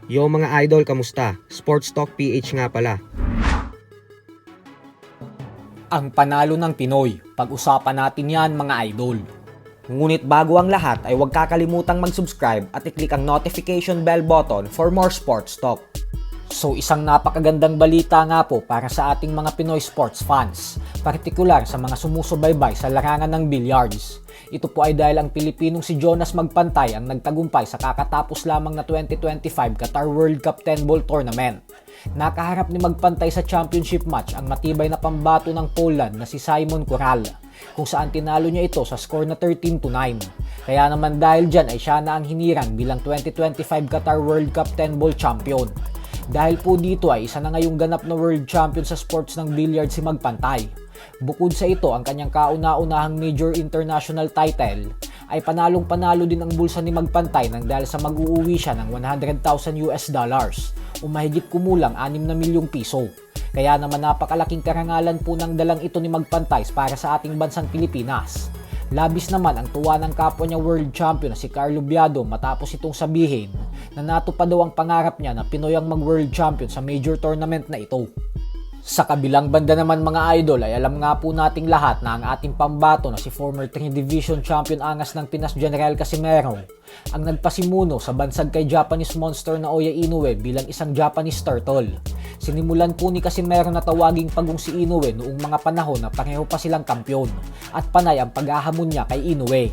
Yo mga idol, kamusta? Sports Talk PH nga pala. Ang panalo ng Pinoy, pag-usapan natin yan mga idol. Ngunit bago ang lahat ay huwag kakalimutang mag-subscribe at i-click ang notification bell button for more sports talk. So isang napakagandang balita nga po para sa ating mga Pinoy sports fans, partikular sa mga sumusubaybay sa larangan ng billiards. Ito po ay dahil ang Pilipinong si Jonas Magpantay ang nagtagumpay sa kakatapos lamang na 2025 Qatar World Cup 10 Ball Tournament. Nakaharap ni Magpantay sa championship match ang matibay na pambato ng Poland na si Simon Corral, kung saan tinalo niya ito sa score na 13-9. Kaya naman dahil dyan ay siya na ang hinirang bilang 2025 Qatar World Cup 10 Ball Champion. Dahil po dito ay isa na ngayong ganap na world champion sa sports ng billiard si Magpantay. Bukod sa ito, ang kanyang kauna-unahang major international title ay panalong-panalo din ang bulsa ni Magpantay nang dahil sa mag-uuwi siya ng $100,000 o mahigit kumulang 6 na milyong piso. Kaya naman napakalaking karangalan po ng dalang ito ni Magpantay para sa ating bansang Pilipinas. Labis naman ang tuwa ng kapwa niya world champion na si Carlo Biado matapos itong sabihin na natupad daw ang pangarap niya na Pinoy ang mag-world champion sa major tournament na ito. Sa kabilang banda naman mga idol ay alam nga po nating lahat na ang ating pambato na si former 3 Division Champion Angas ng Pinas General Casimero ang nagpasimuno sa bansag kay Japanese monster na Oya Inoue bilang isang Japanese turtle. Sinimulan po ni Casimero na tawaging pagong si Inoue noong mga panahon na pareho pa silang kampyon at panay ang paghahamon niya kay Inoue.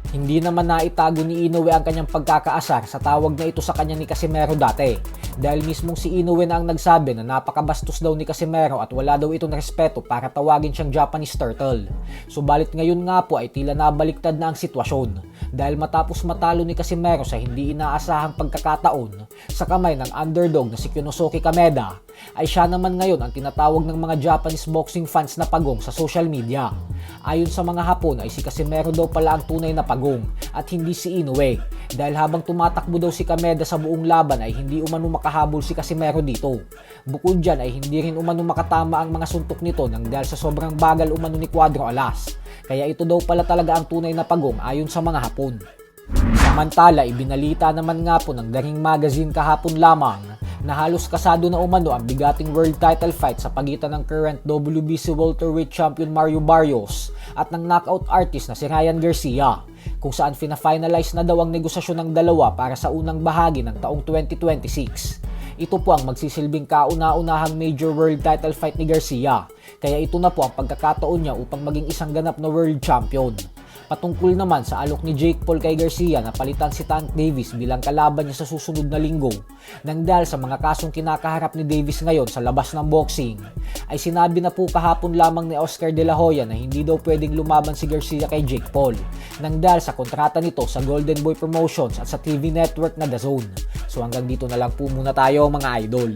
Hindi naman naitago ni Inoue ang kanyang pagkakaasar sa tawag na ito sa kanya ni Casimero dati, dahil mismong si Inoue na ang nagsabi na napakabastos daw ni Casimero at wala daw itong respeto para tawagin siyang Japanese turtle. Subalit ngayon nga po ay tila nabaliktad na ang sitwasyon, dahil matapos matalo ni Casimero sa hindi inaasahang pagkakataon sa kamay ng underdog na si Kyonosuke Kameda, ay siya naman ngayon ang tinatawag ng mga Japanese boxing fans na pagong sa social media. Ayon sa mga Hapon ay si Casimero daw pala ang tunay na pagong at hindi si Inoue, dahil habang tumatakbo daw si Kameda sa buong laban ay hindi umano makahabol si Casimero dito. Bukod dyan ay hindi rin umano makatama ang mga suntok nito nang dahil sa sobrang bagal umano ni Cuadro Alas. Kaya ito daw pala talaga ang tunay na pagong ayon sa mga Hapon. Samantala, ibinalita naman nga po ng The Ring Magazine kahapon lamang na halos kasado na umano ang bigating world title fight sa pagitan ng current WBC welterweight champion Mario Barrios at ng knockout artist na si Ryan Garcia, kung saan fina-finalize na daw ang negosasyon ng dalawa para sa unang bahagi ng taong 2026. Ito po ang magsisilbing kauna-unahang major world title fight ni Garcia, kaya ito na po ang pagkakataon niya upang maging isang ganap na world champion. Patungkol naman sa alok ni Jake Paul kay Garcia na palitan si Tank Davis bilang kalaban niya sa susunod na linggo nang dahil sa mga kasong kinakaharap ni Davis ngayon sa labas ng boxing, ay sinabi na po kahapon lamang ni Oscar De La Hoya na hindi daw pwedeng lumaban si Garcia kay Jake Paul nang dahil sa kontrata nito sa Golden Boy Promotions at sa TV network na DAZN. So hanggang dito na lang po muna tayo mga idol.